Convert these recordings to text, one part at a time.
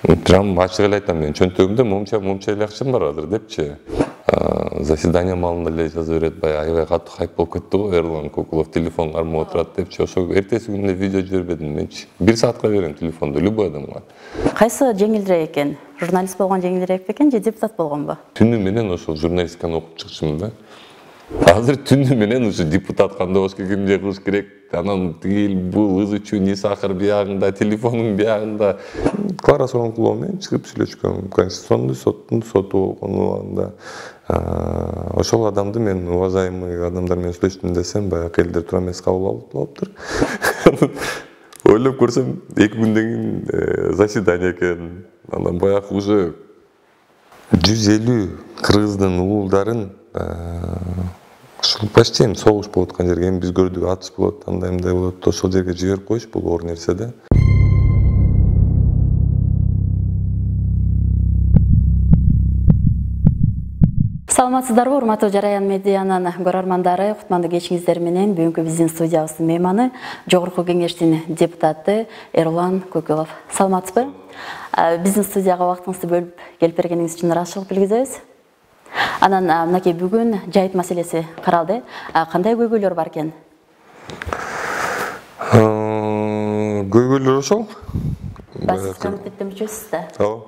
Прям ачык эле айтам, мен чөнтөгүмдө момча эле акчам бар азыр депчи. Заседание малында эле жаза берет, баягы аябай катуу хайп болуп кетти го, Эрлан Кокулов телефон кармап отурат депчи. Ошо эртеси күнү эле видео жибербедим менчи. 1 саатка берем телефонду любой адамга. Кайсы жеңилирээк экен? Журналист болгон жеңилирээк бекен же депутат болгонбу? Түнү менен ошол журналистиканы окуп чыкчумун да. Азыр түнү менен ушу депутат кандай болуш керек, эмне кылыш керек, анан тигил бул ыз үчүн Исахар биягында, телефонун биягында. Клара Сооронкулова менен чыгып сүйлөшкөм. Конституционный соттун соту болгону ошол адамды мен уважаемый адамдар менен сүйлөштүм десем, баягы элдер туура эмес кабыл алыптыр. Ойлоп көрсөм, 2 күндөн кийин заседание экен. Анан баягы уже 150 кыргыздын уулдарын ушул почти эми согуш болуп аткан жерге, эми биз көрдүк атыш болот, андай мындай болот, ошол жерге жиберип коюш бул оор нерсе да. Саламатсыздарбы, урматтуу Жараян медианын көрөрмандары, кутмандуу кечиңиздер менен бүгүнкү биздин студиябыздын мейманы Жогорку Кеңештин депутаты Эрлан Кокулов. Саламатсызбы? Биздин студияга убактыңызды бөлүп келип бергениңиз үчүн ыраазычылык билгизебиз. Анан мынакей бүгүн жайыт маселеси каралды. Кандай көйгөйлөр бар экен? Көйгөйлөр ошол. Сиз комитеттин мүчөсүз да. Ооба.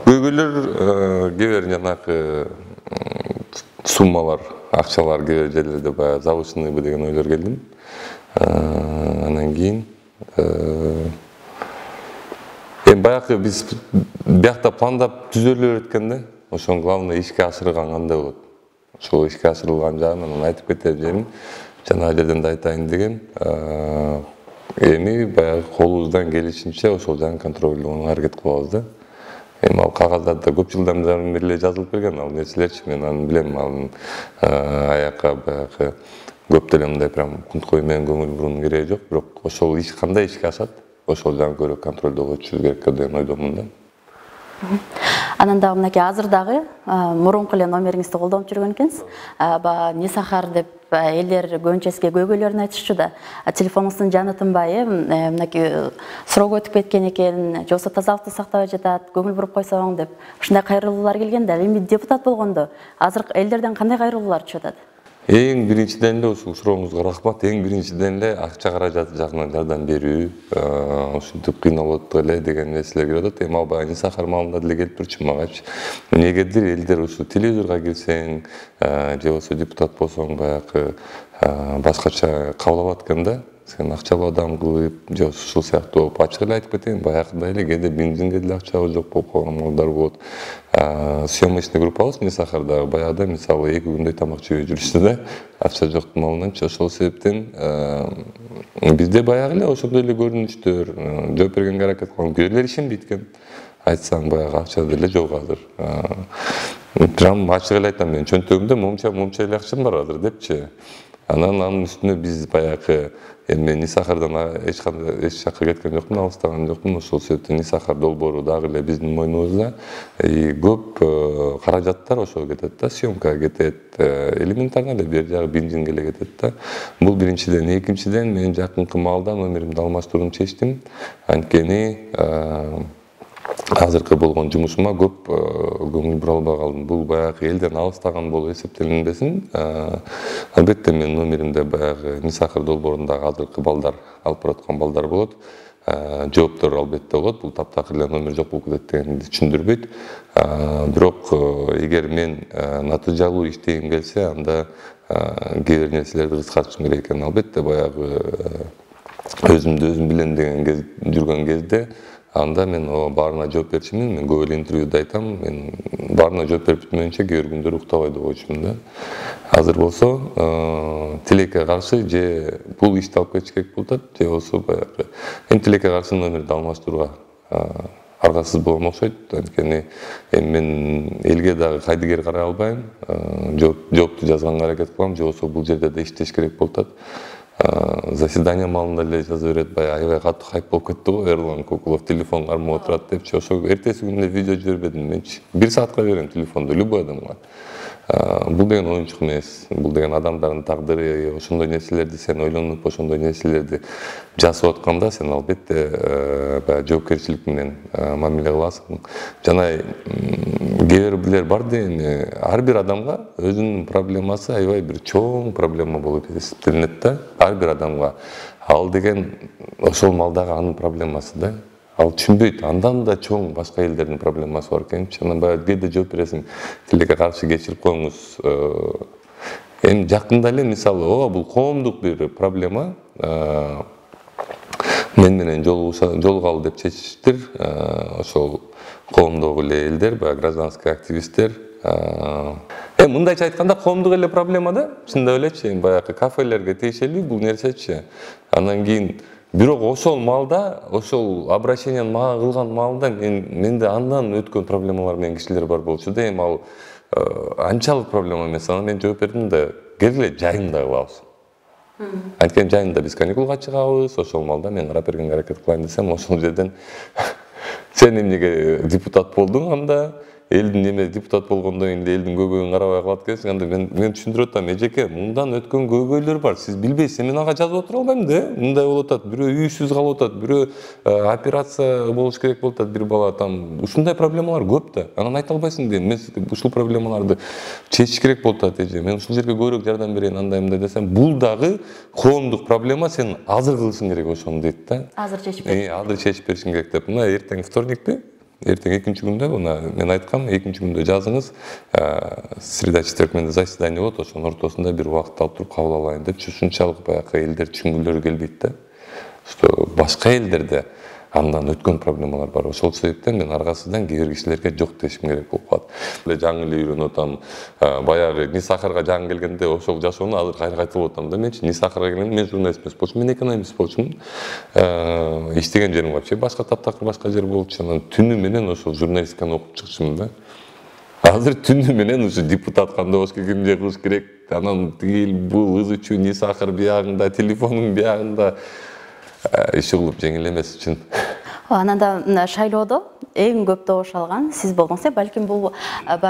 Көйгөйлөр кээ жанакы суммалар, акчалар кээ жерлерде баягы завышенныйбы деген ойлор келдим. Анан кийин баягы биз биякта пландап түзөлүп экен да. Ошон главный ишке ашырган кандай болот. Ошол ишке ашырылган жагын анан айтып кетер жерин жана жерден да айтайын деген. Эми баягы колубуздан келишинче ошол жагын контролдоого аракет кылабыз да. Эми ал кагаздарда көп жылдан бери эле жазылып келген ал нерселерчи, мен аны билем, анын аякка баягы көп деле мындай прям кунткой менен көңүл буруунун кереги жок, бирок ошол иш кандай ишке ашат, ошол жагын көрөк контролдоого өтүшүбүз керек деген ойдомун да. Анан дагы мынакей азыр дагы мурунку эле номериңизди колдонуп жүргөн экенсиз. Исахар деп элдер көбүнчөсү көйгөйлөрүн айтышчу да. Телефонуңуздун жаны тынбай, мынакей срок өтүп кеткен экен, же болбосо тазалыкты сактабай жатат, көңүл буруп койсоң деп ушундай кайрылуулар келген да. Эми депутат болгондо азыр элдерден кандай кайрылуулар түшүп атат? Эң биринчиден эле ушул сурооңузга рахмат. Эң биринчиден эле акча каражаты жагынан жардам берүү, ушинтип кыйналып эле деген нерселер келип атат. Эми ал баягы Исахар маалында деле келип турчу магачы. Эмнегедир элдер ушул телевизорго кирсең, же болбосо депутат болсоң баягы башкача кабыл экен да. Сен акчалуу адам кылып, же ушул сыяктуу болуп, ачык эле айтып кетейин, баягыдай эле кээде бензинге деле акча жок болуп калган балдар болот. Съемочный группабыз Исахарда баягыда мисалы 2 күндөй тамак жебей жүрүштү да, акча жоктун алдынчы. Ошол себептен бизде баягы эле ошондой эле көрүнүштөр, жооп бергенге аракет кылган күйөөлөр ишенбейт экен. Айтсаң баягы акча деле жок азыр. Прям ачык эле айтам, мен чөнтөгүмдө момча эле акчам бар азыр депчи. Анын үстүнө биз баягы мен Исахардан эч жакка кеткен жокмун, алыстаган жокмун. Ошол себептен Исахар долбоору дагы эле биздин мойнубузда. Көп каражаттар ошого кетет да, съемкага кетет. Элементарно эле бир жагы бензинге эле кетет да. Бул биринчиден. Экинчиден мен жакынкы маалда номеримди алмаштырууну чечтим. Анткени азыркы болгон жумушума көп көңүл бура албай калдым. Бул баягы элден алыстаган болуп эсептелинбесин. Албетте мен номеримде баягы Исахар долбоорундагы азыркы балдар, алып бараткан балдар болот. Жооптор албетте болот. Бул таптакыр эле номер жок болуп кетет дегенди түшүндүрбөйт. Бирок эгер мен натыйжалуу иштегим келсе, анда кээ бир нерселерди кыскартышым керек экен. Албетте баягы өзүм билем деген жүргөн кезде анда мен баарына жооп берчүмүн. Мен көп эле интервьюда айтам, мен баарына жооп берип бүтмөйүнчө кээ бир күндөр уктабай да койчумун да. Азыр болсо тилекке каршы же бул ишти алып кетиш керек болуп атат, же болсо баягы тилекке каршы номерди алмаштырууга аргасыз болгон окшойт. Анткени эми мен элге дагы кайдыгер карай албайм. Жоопту жазганга аракет кылам, же болсо бул жерде да иштеш керек болуп атат. Заседание маалында эле жаза берет, баягы аябай катуу хайп болуп кетти го, Эрлан Кокулов телефон кармап отурат депчи. Ошо эртеси күнү эле видео жибербедим менчи. 1 саатка берем телефонду любой адамга. Бул деген оюнчук эмес. Бул деген адамдардын тагдыры, ошондой нерселерди сен ойлонуп, ошондой нерселерди жасап атканда сен албетте баягы жоопкерчилик менен мамиле кыласың. Жана кээ бирлер бар да эми ар бир адамга өзүнүн проблемасы аябай бир чоң проблема болуп эсептелинет да. Ар бир адамга ал деген ошол малдагы анын проблемасы да. Ал түшүнбөйт, андан да чоң башка элдердин проблемасы бар экенчи. Анан баягы кээде жооп бересиң, тилекке каршы кечирип коюңуз. Эми жакында эле мисалы, ооба бул коомдук бир проблема. Мен менен жолугалы деп чечиштир. Ошол коомдогу эле элдер, баягы гражданский активисттер. Мындайча айтканда коомдук эле проблема да. Чындап элечи, баягы кафелерге тиешелүү бул нерсечи. Анан кийин бирок ошол маалда, ошол обращениени мага кылган маалда менде андан өткөн проблемалар менен кишилер бар болчу да. Эми ал анчалык проблема эмес. Анан мен жооп бердим да, келгиле жайында кылабыз. Анткени жайында биз каникулга чыгабыз, ошол маалда мен карап бергенге аракет кылайын десем, ошол жерден сен эмнеге депутат болдуң анда? Элдин эме депутат болгондон кийин элдин көйгөйүн карабай калат экенсиң. Анда мен түшүндүрүп атам, эжеке, мындан өткөн көйгөйлөр бар. Сиз билбейсиз, мен ага жазып отура албайм да. Мындай болуп атат, бирөө үйсүз калып атат, бирөө операция болуш керек болуп атат, бир бала там. Ушундай проблемалар көп да. Анан айта албайсың да, мен ушул проблемаларды чечиш керек болуп атат, эже. Мен ушул жерге көбүрөөк жардам берейин, андай мындай десем, бул дагы коомдук проблема, сен азыр кылышың керек ошону дейт да. Азыр чечип беришиң. Азыр чечип беришиң керек деп. Мына эртең вторникпи? Эртең экинчи күндө, мен айткам, экинчи күндө жазыңыз, среда четверг заседание болот, ошонун ортосунда бир убакыт алып туруп кабыл алайын деп, ушунчалык баягы элдер түшүнгүлөрү келбейт да. Что башка элдерде андан өткөн проблемалар бар. Ошол себептен мен аргасыздан кээ бир кишилерге жок дешим керек болуп калат. Жаңы эле үйрөнүп атам. Баягы Нисахарга жаңы келгенде ошол жашоону азыр кайра кайталап атам да. Менчи Нисахарга келгенде мен журналист эмес болчумун, мен экономист болчумун. Иштеген жерим вообще башка таптакыр башка жер болчу. Анан түнү менен ошол журналистиканы окуп чыкчумун да. Азыр түнү менен ушу депутат кандай болуш керек, эмне кылыш керек, анан тигил бул ызычуу Нисахар биягында, телефонун биягында иш кылып жеңил эмес үчүн. Анан да шайлоодо эң көп добуш алган сиз болдуңуз. Балким бул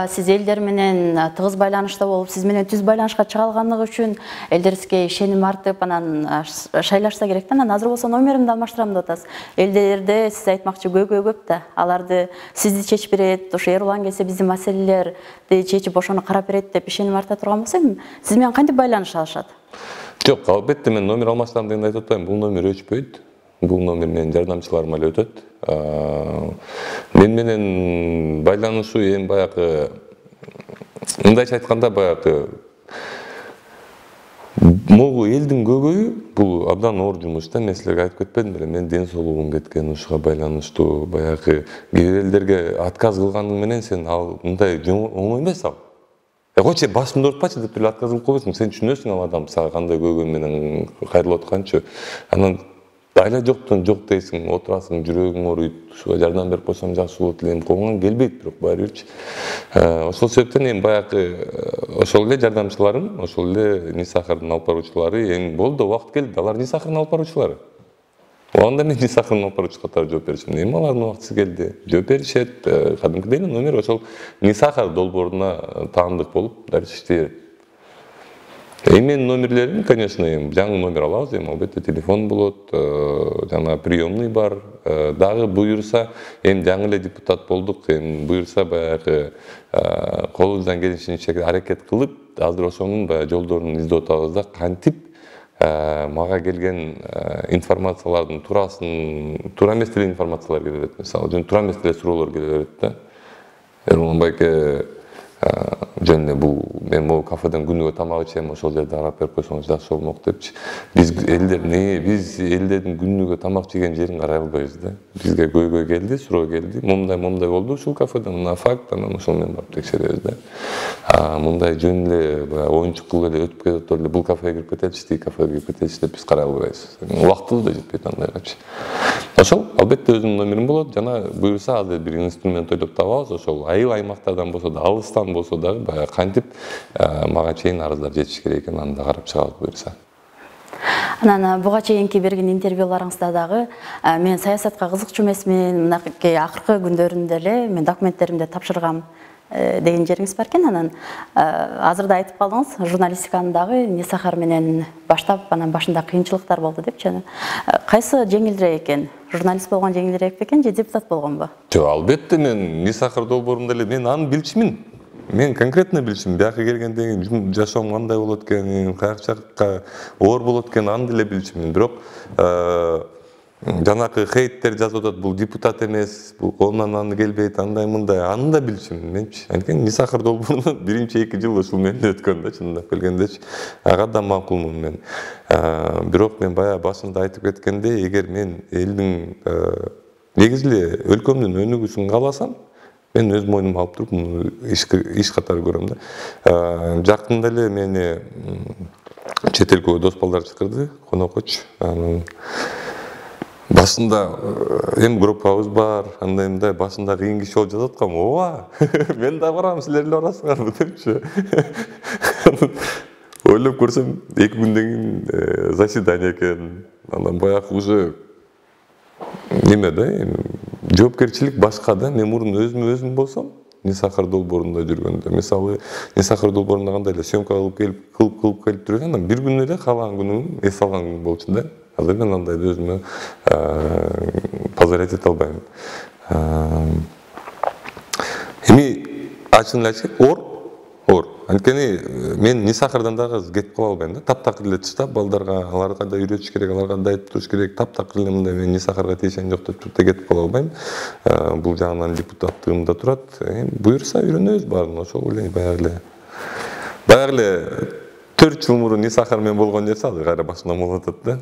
сиз элдер менен тыгыз байланышта болуп, сиз менен түз байланышка чыга алганлыгы үчүн элдерибизге ишеним артып, анан шайлашса керек да. Анан азыр болсо номеримди алмаштырам деп атасыз. Элдерде сиз айтмакчы көйгөй көп да. Аларды сизди чечип берет, ошо Эрулан келсе биздин маселелерди чечип ошону карап берет деп ишеним арта турган болсо, сиз менен кантип байланыша алышат? Жок, албетте мен номер алмаштырам дегенди айтып атпайм. Бул номер өчпөйт. Бул номер менен жардамчыларым эле өтөт. Мен менен байланышуу эми баягы мындайча айтканда баягы могу элдин көйгөйү бул абдан оор жумуш да. Мен силерге айтып кетпедим беле, мен ден соолугум кеткен, ушуга байланыштуу баягы кээ бир элдерге отказ кылганың менен сен ал мындай оңой эмес ал. Койчу башымды оорутпачы деп эле отказ кылып койбойсуң. Сен түшүнөсүң ал адам сага кандай көйгөй менен кайрылып атканчы. Анан айла жоктон жок дейсиң, отурасың, жүрөгүң ооруйт, ушуга жардам берип койсом жакшы болот элем. Колуңан келбейт бирок баары бирчи. Ошол себептен эми баягы ошол эле жардамчыларым, ошол эле Нисахардын алып баруучулары эми болду, убакыт келди. Алар Нисахардын алып баруучулары. Анда мен Нисахардын алып баруучу катары жооп беришим. Эми алардын убактысы келди. Жооп беришет. Кадимкидей эле номер ошол Нисахар долбооруна таандык болуп дальше иштей. Менин номерлерим, конечно, жаңы номер алабыз, албетте телефон болот, жана приемный бар. Дагы буюрса, жаңы эле депутат болдук, буюрса баягы колубуздан келишинче аракет кылып, азыр ошонун баягы жолдорун издеп атабыз да, кантип мага келген информациялардын туура эмес деле информациялар келе берет. Мисалы, туура эмес деле суроолор келе берет да. Эрман байке жөн эле бул мен могу кафеден күнүгө тамак ичем, ошол жерде карап берип койсоңуз жакшы болмок депчи. Биз элдердин күнүгө тамак жеген жерин карай албайбыз да. Бизге көйгөй келди, суроо келди. Момундай болду ушул кафеде, мына факт, анан ошол менен барып текшеребиз да. Мындай жөн эле оюнчук кылып эле өтүп кетип эле бул кафеге кирип кетеличи, тиги кафеге кирип кетеличи деп биз карай албайбыз. Убактыбыз да жетпейт андайгачы. Ошол албетте өзүнүн номерим болот, жана буюрса азыр бир инструмент ойлоп табабыз, ошол айыл аймактардан болсо да, алыстан болсо дагы баягы кантип мага чейин арыздар жетиш керек экен, аны да карап чыгабыз буюрса. Анан буга чейинки берген интервьюларыңызда дагы мен саясатка кызыкчу эмесмин, мынакей акыркы күндөрүндө эле мен документтеримди тапшыргам деген жериңиз бар экен. Анан азыр да айтып калдыңыз, журналистиканы дагы Несахар менен баштап, анан башында кыйынчылыктар болду депчи. Кайсы жеңилирээк экен? Журналист болгон жеңилирээк бекен же депутат болгонбу? Жок, албетте мен Несахар долбоорунда эле мен аны билчимин. Мен конкретно билчимин. Бияка келгенден кийин жашоом кандай болот экенин, кайчакка оор болот экенин аны деле билчимин. Бирок жанакы хейттер жазып атат, бул депутат эмес, бул колунан аны келбейт, андай мындай, аны да билчимин менчи. Анткени Несахар долбоорунун биринчи 2 жыл ушул менде өткөн да, чындап келгендечи. Ага да макулмун мен. Бирок мен бая башында айтып кеткендей, эгер мен элдин негизи эле өлкөмдүн өнүгүүсүн кааласам, мен өз мойнума алып туруп иш катары көрөм да. Жакында эле мени чет элге дос балдар чакырды, конокочу. Башында эми группабыз бар, андай мындай башында кыйын киши болуп жататкам. Ооба, мен да барам, силер эле барасыңарбы депчи. Ойлоп көрсөм, 2 күндөн кийин заседание экен. Анан баягы уже неме да, жоопкерчилик башка да. Мен мурун өзүм болсом, Несахар долбоорунда жүргөндө, мисалы, Несахар долбоорунда кандай эле съемка кылып келип жүргөн, анан бир күн эле каалаган күнүм эс алган күн болчу да. Азыр мен андайды өзүмө позволять эте албайм. Эми ачыгын эле айтсак, оор. Анткени мен Несахардан дагы кетип кала албайм да. Таптакыр эле таштап, балдарга аларга да үйрөтүш керек, аларга да айтып туруш керек. Таптакыр эле мындай мен Несахарга тиешем жок деп кетип кала албайм. Бул жагынан депутаттыгым да турат. Буюрса үйрөнөбүз баарын, ошол эле баягы эле 4 жыл мурун Несахар менен болгон нерсе азыр кайра башынан болуп атат да.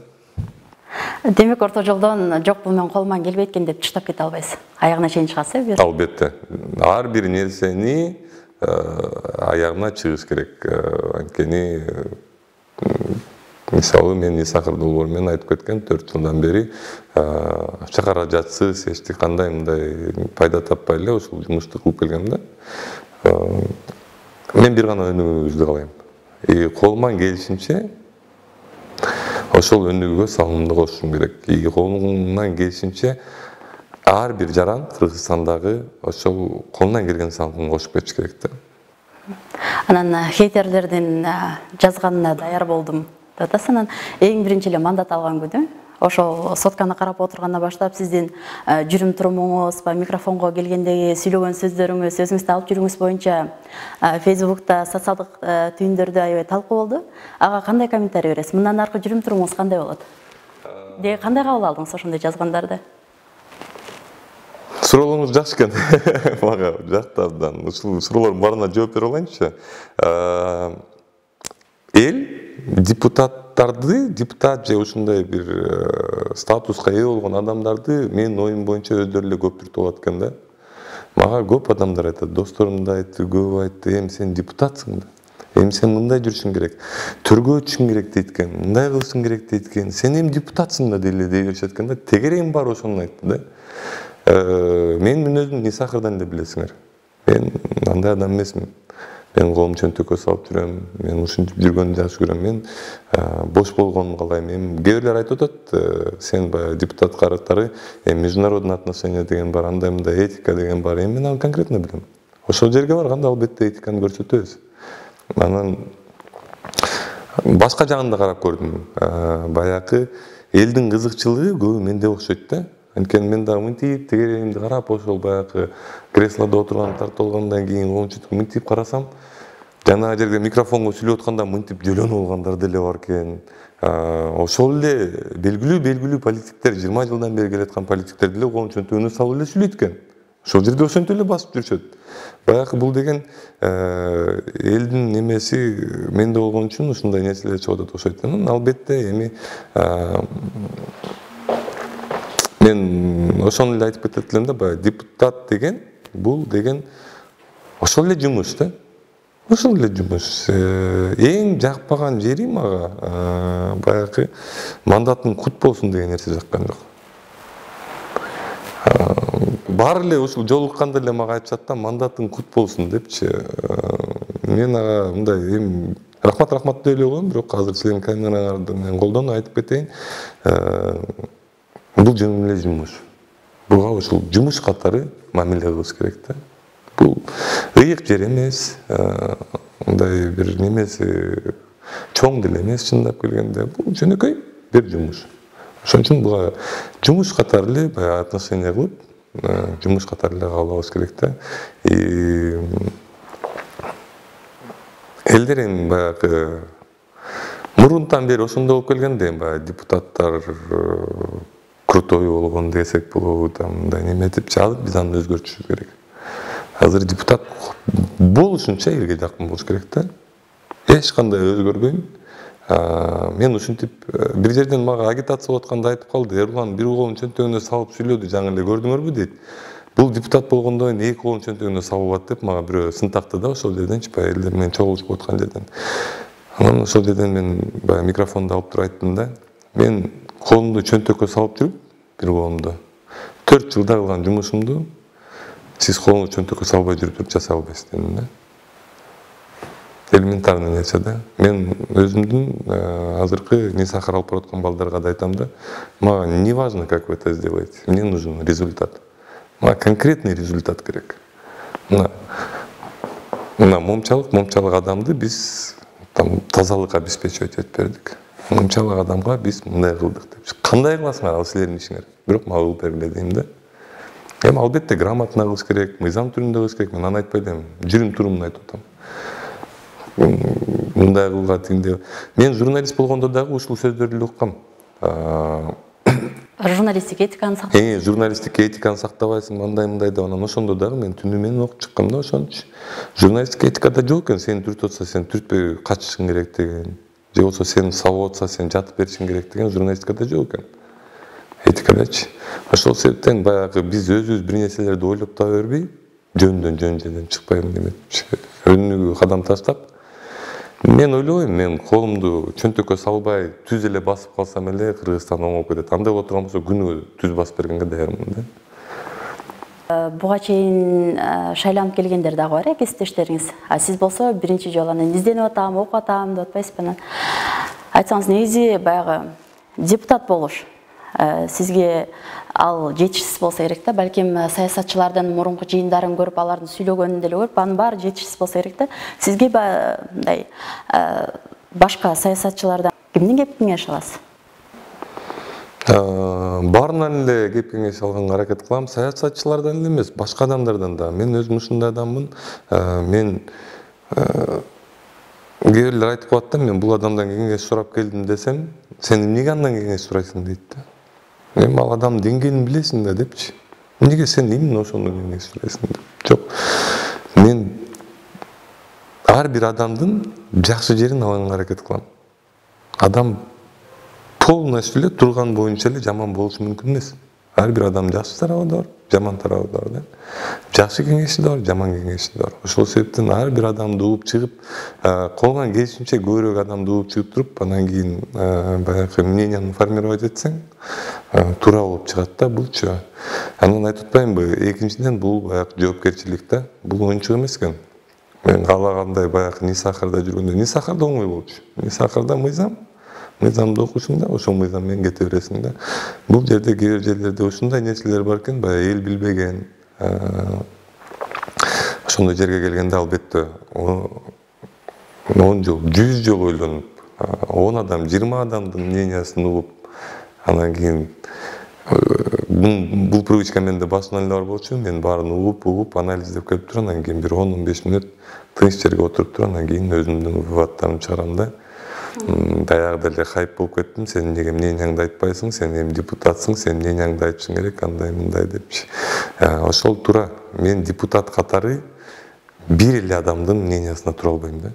Демек, орто жолдон жок бул мен колуман келбейт экен деп таштап кете албайсыз. Аягына чейин чыгасыз, Албетте. Ар бир нерсени аягына чыгыш керек. Анткени мисалы мен Несахар долбоору менен айтып кеткен 4 жылдан бери акча каражатсыз эч кандай мындай пайда таппай эле ушул жумушту кылып келгем да. Мен бир гана өнүгүүбүздү каалайм. Колуман келишинче ошол өнүгүүгө салымымды кошушум керек. Колунан келишинче ар бир жаран Кыргызстандагы ошол колунан келген салымын кошуп кетиш керек да. Анан хейтерлердин жазганына даяр болдум деп атасыз. Анан эң биринчи эле мандат алган күнү ошол сотканы карап отургандан баштап сиздин жүрүм турумуңуз, микрофонго келгендеги сүйлөгөн сөздөрүңүз, өзүңүздү алып жүрүүңүз боюнча Facebook'та, социалдык түйүндөрдө аябай талкуу болду. Ага кандай комментарий бересиз? Мындан аркы жүрүм турумуңуз кандай болот? Деги кандай кабыл алдыңыз ошондой жазгандарды? Суроолоруңуз жакшы экен. Мага жактабдан. Ушул суроолордун баарына жооп бере алайынчы. Эл депутат же ушундай бир статуска ээ болгон адамдарды менин оюм боюнча өздөрү эле көп түртүп алат экен да. Мага көп адамдар айтат, досторум да айтты, көп айтты, эми сен депутатсың да. Эми сен мындай жүрүшүң керек, төргө өтүшүң керек дейт экен, мындай кылышың керек дейт экен. Сен эми депутатсың да дей беришет экен да. Тегерегим бар ошону айтты да. Мен мүнөзүм Несахардан эле билесиңер. Мен андай адам эмесмин. Мен колум чөнтөккө салып жүрөм, мен ушинтип жүргөндү жакшы көрөм. Мен бош болгонун каалайм. Кээ бирлер айтып атат, сен баягы депутат катары международный отношения деген бар, андай мындай этика деген бар. Мен аны конкретно билем. Ошол жерге барганда албетте этиканы көрсөтөбүз. Анан башка жагын да карап көрдүм. Баягы элдин кызыкчылыгы көбү менде окшойт да. Анткени мен дагы мынтип тегерегимди карап, ошол баягы креслодо отурган тартып алгандан кийин коомчутуп мынтип карасам, жана жерге микрофонго сүйлөп атканда мынтип жөлөнүп алгандар деле бар экен. Ошол эле белгилүү политиктер, 20 жылдан бери келаткан политиктер деле колун чөнтөгүнө салып эле сүйлөйт экен. Ошол жерде ошентип эле басып жүрүшөт. Баягы бул деген элдин немеси менде болгон үчүн ушундай нерселер чыгып атат окшойт. Албетте эми мен ошону эле айтып кетет элем да, баягы депутат деген, бул деген ошол эле жумуш да. Ошол эле жумуш. Эң жакпаган жери мага баягы мандатың кут болсун деген нерсе жаккан жок. Баары эле ушул жолукканда эле мага айтышат да, мандатың кут болсун депчи. Мен ага мындай эми рахмат деп эле коем, бирок азыр силердин камераңарды мен колдонуп айтып кетейин. Бул жөн эле жумуш. Буга ушул жумуш катары мамиле кылыш керек да. Бул ыйык жер эмес, мындай бир немеси чоң деле эмес, чындап келгенде. Бул жөнөкөй бир жумуш. Ошон үчүн буга жумуш катары эле баягы отношение кылып, жумуш катары эле каалабыз керек да. Элдер эми баягы мурунтан бери ошондой болуп келгенде, баягы депутаттар крутой болгон десек болобу, мындай неме депчи алып биз аны өзгөртүшүбүз керек. Азыр депутат болушунча элге жакын болуш керек да. Эч кандай өзгөрбөйм. Мен ушинтип бир жерден мага агитация болуп атканда айтып калды. Эрлан бир колун чөнтөгүнө салып сүйлөдү, жаңы эле көрдүңөрбү дейт. Бул депутат болгондон кийин эки колун чөнтөгүнө салып атып, мага бирөө сын такты да ошол жерденчи, баягы элдер менен чогулушуп аткан жерден. Анан ошол жерден мен баягы микрофонду алып туруп айттым да. Мен колумду чөнтөккө салып жүрүп, бир колумду 4 жылда кылган жумушумду сиз колуңду чөнтөккө салбай жүрүп туруп жасай албайсыз дедим да. Элементарный нерсе да. Мен өзүмдүн азыркы не сахар алып бараткан балдарга да айтам да. Мага не важно, как вы это сделаете. Мне нужен результат. Мага конкретный результат керек. Мына момчалык адамды биз там тазалык обеспечивать этип бердик. Момчалык адамга биз мындай кылдык деп. Кандай кыласыңар, ал силердин ишиңер. Бирок мага кылып бергиле дейм да. Эми албетте грамотно кылыш керек, мыйзам түрүндө кылыш керек. Мен аны айтпай элем. Жүрүм турумун айтып атам. Мындай кылга тигиндей. Мен журналист болгондо дагы ушул сөздөрдү эле уккам. Журналистик этиканы сактап. Журналистик этиканы сактабайсың, мындай деп анан ошондо дагы мен түнү менен окуп чыккам да ошончу. Журналистик этикада жок экен, сени түртүп атса сен түртпөй качышың керек деген. Же болсо сени сабап атса сен жатып беришиң керек деген журналистикада жок экен. Этикадачы. Ошол себептен баягы биз өзүбүз бир нерселерди ойлоп таба бербей, жөндөн жөн жерден чыкпай неметчи. Өнүгүү кадам таштап, мен ойлойм, мен колумду чөнтөккө салбай түз эле басып калсам эле Кыргызстан оңоп кетет. Андай боло турган болсо күнүгө түз басып бергенге даярмын да. Буга чейин шайланып келгендер дагы бар, кесиптештериңиз. Сиз болсо биринчи жолу анан изденип атам, окуп атам деп атпайсызбы? Айтсаңыз, негизи баягы депутат болуш сизге ал жетишсиз болсо керек да. Балким саясатчылардын мурунку жыйындарын көрүп, алардын сүйлөгөнүн деле көрүп, анын баары жетишсиз болсо керек да. Сизге мындай башка саясатчылардан кимдин кеп кеңеш аласыз? Баарынан эле кеп кеңеш алганга аракет кылам. Саясатчылардан эле эмес, башка адамдардан да. Мен өзүм ушундай адаммын. Мен кээ бирлер айтып коет да, мен бул адамдан кеңеш сурап келдим десем, сен эмнеге андан кеңеш сурайсың дейт да. Эми ал адамдын деңгээлин билесиң да депчи. Эмнеге сен именно ошондон кеңеш сурайсың деп. Жок. Мен ар бир адамдын жакшы жерин алганга аракет кылам. Адам полностью эле турган боюнча эле жаман болушу мүмкүн эмес. Ар бир адамдын жакшы тарабы да бар, жаман тарабы да бар да. Жакшы кеңеши да бар, жаман кеңеши да бар. Ошол себептен ар бир адамды угуп чыгып, колуңан келишинче көбүрөөк адамды угуп чыгып туруп, анан кийин баягы мненияны формировать этсең, туура болуп чыгат да булчу. Анан айтып атпаймынбы, экинчиден бул баягы жоопкерчилик да. Бул оюнчук эмес экен. Мен каалагандай баягы Нисахарда жүргөндө, Нисахарда оңой болчу. Нисахарда мыйзамды окушуң да, ошол мыйзам менен кете бересиң да. Бул жерде кээ бир жерлерде ушундай нерселер бар экен, баягы эл билбеген. Ошондой жерге келгенде албетте 10 жыл, 100 жыл ойлонуп, 10 адам, 20 адамдын мнениясын угуп, анан кийин бул привычка менде башынан эле бар болчу. Мен баарын угуп, анализдеп келип туруп, анан кийин бир 10-15 мүнөт тыныч жерге отуруп туруп, анан кийин өзүмдүн выводдорумду чыгарам да. Баягыда эле хайп болуп кеттим. Сен эмнеге мненияңды айтпайсың? Сен эми депутатсың, сен мненияңды айтышың керек, андай мындай депчи. Ошол туура. Мен депутат катары бир эле адамдын мнениясына тура албайм да.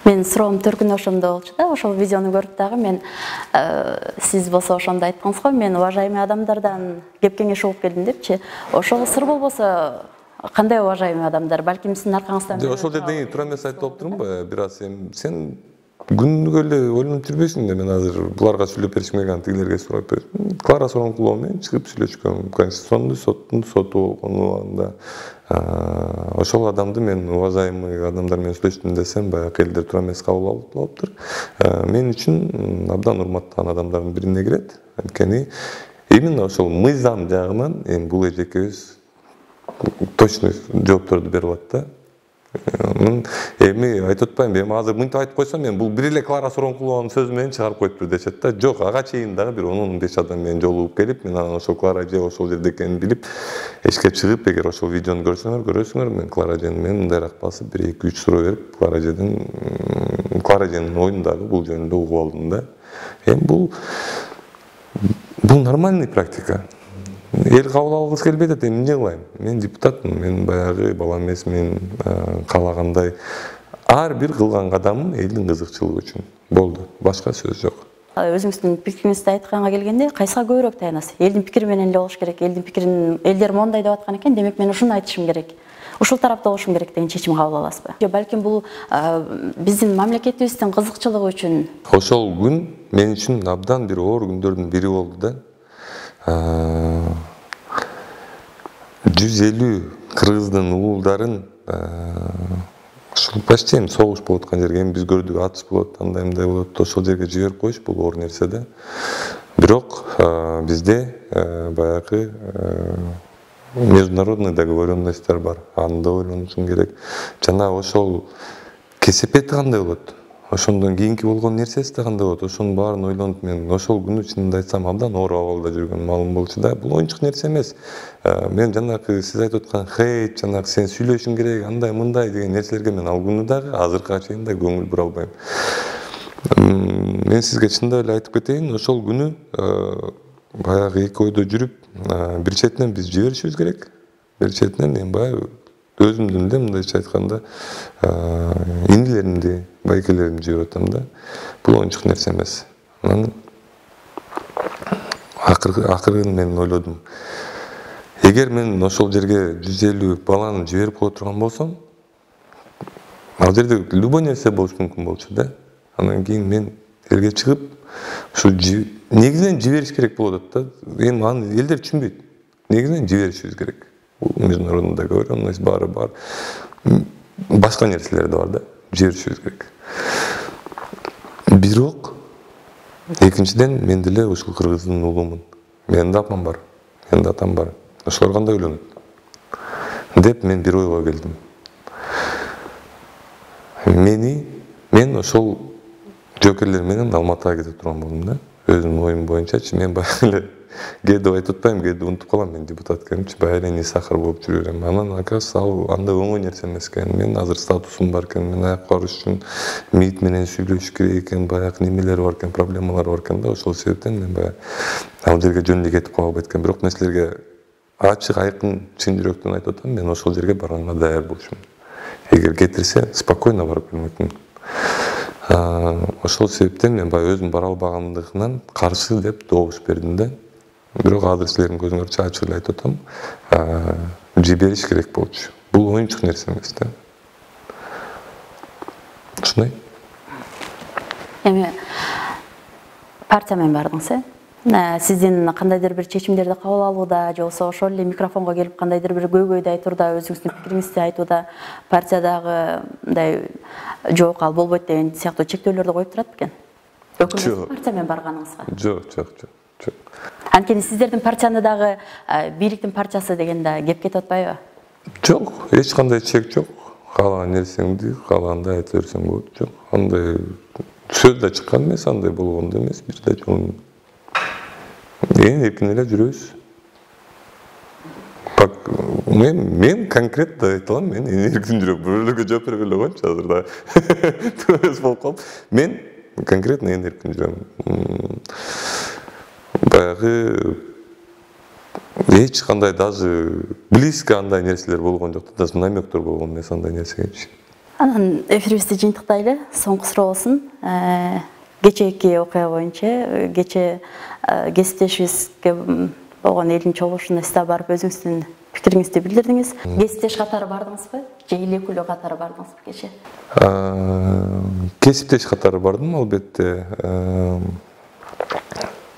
Мен суроом төркүнү ошондо болчу да. Ошол видеону көрүп дагы мен сиз болсо ошондо айткансыз го, мен уважаемый адамдардан кеп кеңеш угуп келдим депчи. Ошол сыр болбосо кандай уважаемый адамдар? Балким сиздин аркаңыздан. Ошол жерден туура эмес айтып отурумбу? Бир аз сен күнүгө эле ойлонуп жүрбөйсүң да. Мен азыр буларга сүйлөп беришим керек, тигилерге сурап беришим. Клара Сооронкулова менен чыгып сүйлөшкөм. Конституционный соттун соту болгону ошол адамды мен уважаемый адамдар менен сүйлөштүм десем, баягы элдер туура эмес кабыл алыптыр. Мен үчүн абдан урматтаган адамдардын бирине кирет. Анткени именно ошол мыйзам жагынан эми бул эжекебиз точно жоопторду берип алат да. Эми айтып атпайм, эми азыр мынтип айтып койсом, мен бул бир эле Клара Сооронкулованын сөзү менен чыгарып коюп тур дешет да. Жок, ага чейин дагы бир 10-15 адам менен жолугуп келип, мен анан ошол Клара эже ошол жерде экенин билип, эшикке чыгып, эгер ошол видеону көрөсүңөр, мен Клара эжени менен мындайраак басып, 1-2-3 суроо берип, Клара эженин оюн дагы бул жөнүндө угуп алдым да. Эми бул нормальный практика. Эл кабыл алгысы келбей атат, эмне кылайм? Мен депутатмын, мен баягы бала эмес, мен каалагандай ар бир кылган кадамым элдин кызыкчылыгы үчүн болду. Башка сөз жок. Өзүңүздүн пикириңизди айтканга келгенде, кайсыга көбүрөөк таянасыз? Элдин пикири менен эле болуш керек, элдин пикирин элдер мондай деп аткан экен, демек мен ушуну айтышым керек. Ушул тарапта болушум керек деген чечим кабыл аласызбы? Же балким бул биздин мамлекетибиздин кызыкчылыгы үчүн? Ошол күн мен үчүн абдан бир оор күндөрдүн бири болду да. 150 кыргыздын уулдарын ушул почти эми согуш болуп аткан жерге, эми биз көрдүк, атыш болот, андай болот, ошол жерге жиберип коюш бул оор нерсе да. Бирок бизде баягы международный договоренностьтер бар, аны да ойлонушуң керек. Жана ошол кесепети кандай болот? Ошондон кийинки болгон нерсеси да кандай болот? Ошонун баарын ойлонуп, мен ошол күнү чынында айтсам абдан оор абалда жүргөнүм маалым болчу да. Бул оюнчук нерсе эмес. Мен жанагы сиз айтып аткан хейт, жанагы сен сүйлөшүң керек, андай мындай деген нерселерге мен ал күнү дагы азыркыга чейин да көңүл бура албайм. Мен сизге чындап эле айтып кетейин, ошол күнү баягы эки ойдо жүрүп, бир четинен биз жиберишибиз керек. Бир четинен мен баягы өзүмдүн эле мындайча айтканда инилеримди, байкелеримди жиберип атам да. Бул оюнчук нерсе эмес. Анан акырын мен ойлодум. Эгер мен ошол жерге 150 баланы жиберип кое турган болсом, ал жерде любой нерсе болуш мүмкүн болчу да. Анан кийин мен элге чыгып, ушу негизинен жибериш керек болуп атат да. Эми аны элдер түшүнбөйт. Негизинен жиберишибиз керек. Бул международный договоренность баары бар. Башка нерселер да бар да. Жиберишибиз керек. Бирок экинчиден мен деле ушул кыргыздын уулумун. Менин да апам бар, менин да атам бар. Ошолор кандай ойлонот? Деп мен бир ойго келдим. Мен ошол жокерлер менен Алматыга кете турган болдум да. Өзүмдүн оюм боюнчачы мен баягы эле кээде айтып атпайм, кээде унутуп калам, мен депутат экенимчи, баягы эле несахар болуп жүрө берем. Анан оказывается ал андай оңой нерсе эмес экен. Мен азыр статусум бар экен, мен аяк барыш үчүн МИД менен сүйлөшүш керек экен, баягы немелер бар экен, проблемалар бар экен да. Ошол себептен мен баягы ал жерге жөн эле кетип кала албайт экен. Бирок мен силерге ачык, айкын, чын жүрөктөн айтып атам, мен ошол жерге барганга даяр болушум. Эгер кетирсе, спокойно барып келмекмин. Ошол себептен мен баягы өзүм бара албагандыгынан каршы деп добуш бердим да. Бирок азыр силердин көзүңөрчө ачык эле айтып атам, жибериш керек болчу. Бул оюнчук нерсе эмес да. Ушундай. Эми партия менен бардыңыз, сиздин кандайдыр бир чечимдерди кабыл алууда, же болбосо ошол эле микрофонго келип кандайдыр бир көйгөйдү айтууда, өзүңүздүн пикириңизди айтууда партиядагы мындай жок, ал болбойт деген сыяктуу чектөөлөрдү коюп турат бекен? Өкүлдүк партия менен барганыңызга? Жок. Анткени сиздердин партияны дагы бийликтин партиясы деген да кеп кетип атпайбы? Жок, эч кандай чек жок. Каалаган нерсеңди каалагандай айта берсең болот. Жок, андай сөз да чыккан эмес, андай болгон да эмес, бир да жолун эркин эле жүрөбүз. Мен конкретно айта алам, мен эркин жүрөм. Бирөөлөргө жооп бере эле коеюнчу азыр да. Төбөс болуп калып. Мен конкретно эркин жүрөм. Баягы эч кандай даже близко андай нерселер болгон жок, даже намектор болгон эмес андай нерсегечи. Анан эфирибизди жыйынтыктайлы. Соңку суроо болсун. Кечээки окуя боюнча, кечээ кесиптешибизге болгон элдин чогулушуна сиз барып өзүңүздүн пикириңизди билдирдиңиз. Кесиптеш катары бардыңызбы? Же эл өкүлү катары бардыңызбы кечээ? Кесиптеш катары бардым, албетте.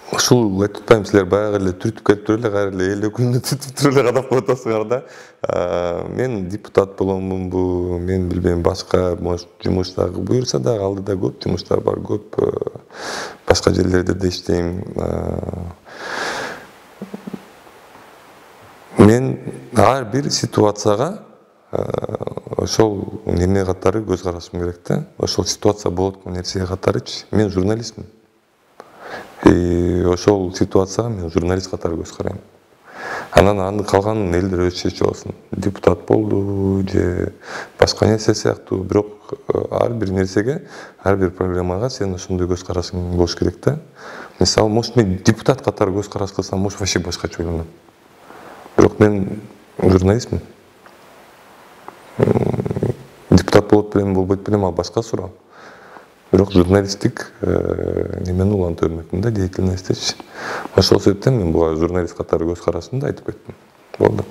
Ушул айтып атпайм, силер баягы эле түртүп келип туруп эле, кайра эле эл өкүлүнө түртүп туруп эле кадап коюп атасыңар да. Мен депутат боломунбу, мен билбейм, башка жумуштар буюрса дагы алдыда көп жумуштар бар, көп башка жерлерде да иштейм. Мен ар бир ситуацияга ошол неме катары көз карашым керек да. Ошол ситуация болот аткан нерсеге катарычы. Мен журналистмин. Ошол ситуацияга мен журналист катары көз карайм. Анан калганын элдер өз чечип алсын. Депутат болду же башка нерсе сыяктуу. Бирок ар бир нерсеге, ар бир проблемага сен ошондой көз карашың болуш керек да. Мисалы, может мен депутат катары көз караш кылсам, может вообще башкача ойлоном. Бирок мен журналистмин. Депутат болот белем, болбойт белем, ал башка суроо. Бирок журналисттик немени улантып өрмөкмүн да, деятельностьтечи. Ошол себептен мен буга журналист катары көз карашымды айтып кеттим. Болду.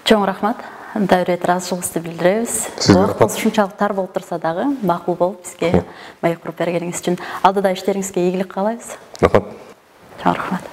Чоң рахмат. Дайыр ыраазычылыгыбызды билдиребиз. Убактыбыз ушунчалык тар болуп турса дагы, макул болуп бизге маек куруп бергениңиз үчүн алдыда иштериңизге ийгилик каалайбыз. Рахмат. Чоң рахмат.